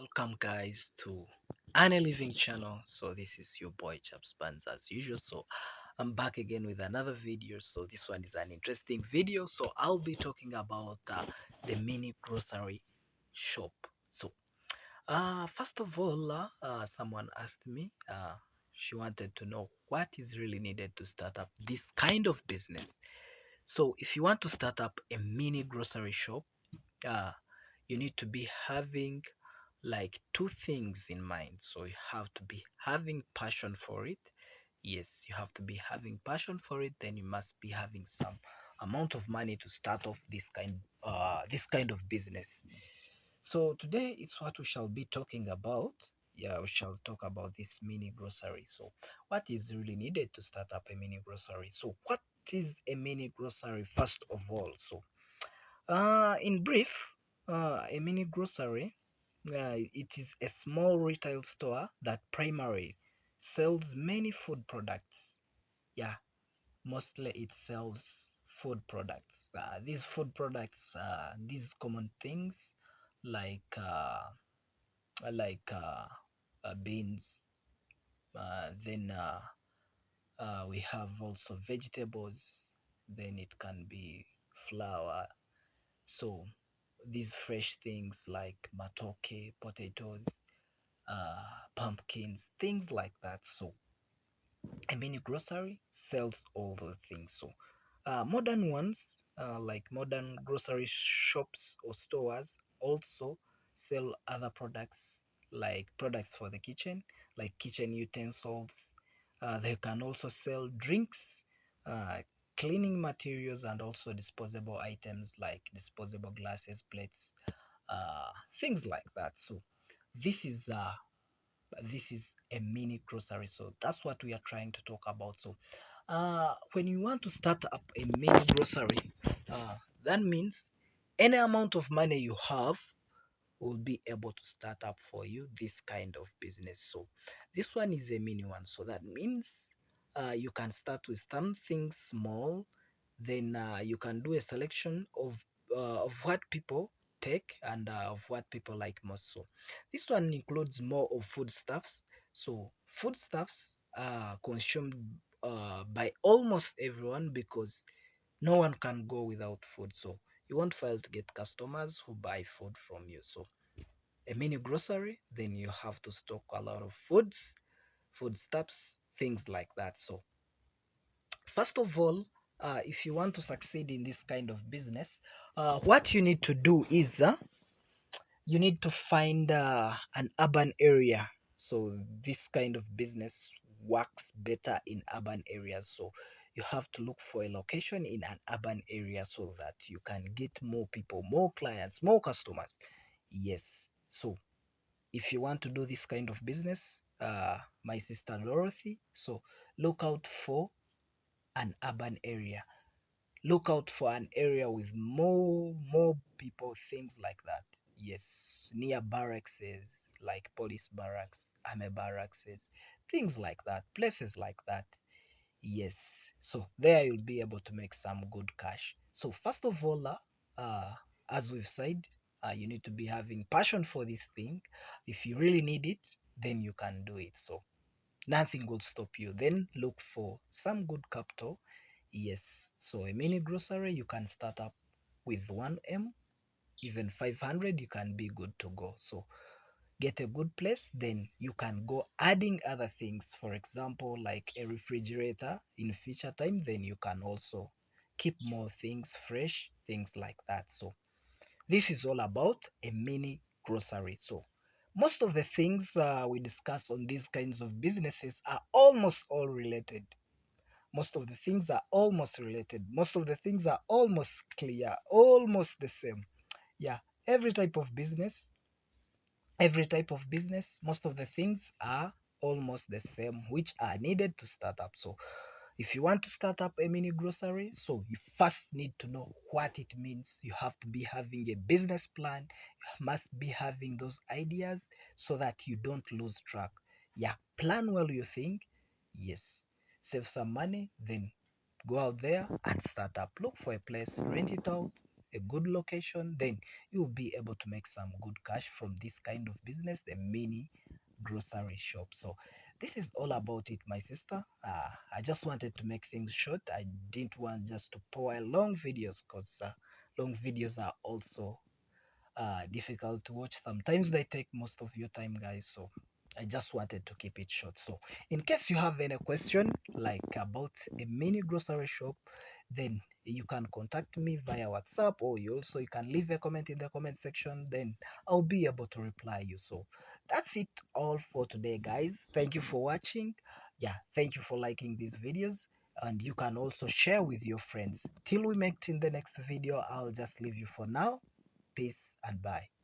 Welcome guys to Annie Living channel. So this is your boy Chaps Bands as usual. So I'm back again with another video. So this one is an interesting video. So I'll be talking about the mini grocery shop. So first of all, someone asked me. She wanted to know what is really needed to start up this kind of business. So if you want to start up a mini grocery shop, uh, you need to be having like two things in mind. So you have to be having passion for it. Yes, you have to be having passion for it. Then you must be having some amount of money to start off this kind of business. So today it's what we shall be talking about. Yeah, we shall talk about this mini grocery. So what is really needed to start up a mini grocery? So what is a mini grocery first of all? So in brief, a mini grocery, it is a small retail store that primarily sells many food products. Yeah, mostly it sells food products. These food products, these common things like beans. Then we have also vegetables. Then it can be flour. So these fresh things like matoke, potatoes, pumpkins, things like that. So a mini grocery sells all those things. So modern ones, like modern grocery shops or stores, also sell other products like products for the kitchen, like kitchen utensils. They can also sell drinks, uh, cleaning materials, and also disposable items like disposable glasses, plates, uh, things like that. So this is uh, this is a mini grocery. So that's what we are trying to talk about. So when you want to start up a mini grocery, that means any amount of money you have will be able to start up for you this kind of business. So this one is a mini one. So that means you can start with something small, then you can do a selection of what people take and of what people like most. So this one includes more of foodstuffs. So foodstuffs are consumed by almost everyone because no one can go without food. So you won't fail to get customers who buy food from you. So a mini grocery, then you have to stock a lot of foods, foodstuffs, things like that. So first of all, if you want to succeed in this kind of business, what you need to do is you need to find an urban area. So this kind of business works better in urban areas. So you have to look for a location in an urban area so that you can get more people, more clients, more customers. Yes. So if you want to do this kind of business, my sister Dorothy, so look out for an urban area. Look out for an area with more people, things like that. Yes, near barracks, like police barracks, army barracks, things like that, places like that. Yes, so there you'll be able to make some good cash. So first of all, as we've said, you need to be having passion for this thing. If you really need it, then you can do it. So nothing will stop you. Then look for some good capital. Yes, so a mini grocery you can start up with 1M, even 500, you can be good to go. So get a good place, then you can go adding other things. For example, like a refrigerator in future time, then you can also keep more things fresh, things like that. So this is all about a mini grocery. So most of the things we discuss on these kinds of businesses are almost all related. Most of the things are almost related. Most of the things are almost clear, almost the same. Yeah, every type of business, most of the things are almost the same, which are needed to start up. So if you want to start up a mini grocery, so you first need to know what it means. You have to be having a business plan. You must be having those ideas so that you don't lose track. Yeah, plan well you think. Yes, save some money, then go out there and start up. Look for a place, rent it out, a good location, then you'll be able to make some good cash from this kind of business, the mini grocery shop. So this is all about it, my sister. I just wanted to make things short. I didn't want just to pour long videos, because long videos are also difficult to watch. Sometimes they take most of your time, guys. So I just wanted to keep it short. So in case you have any question like about a mini grocery shop, then you can contact me via WhatsApp, or you can leave a comment in the comment section, then I'll be able to reply you. So that's it all for today, guys. Thank you for watching. Yeah, thank you for liking these videos, and you can also share with your friends. Till we meet in the next video, I'll just leave you for now. Peace and bye.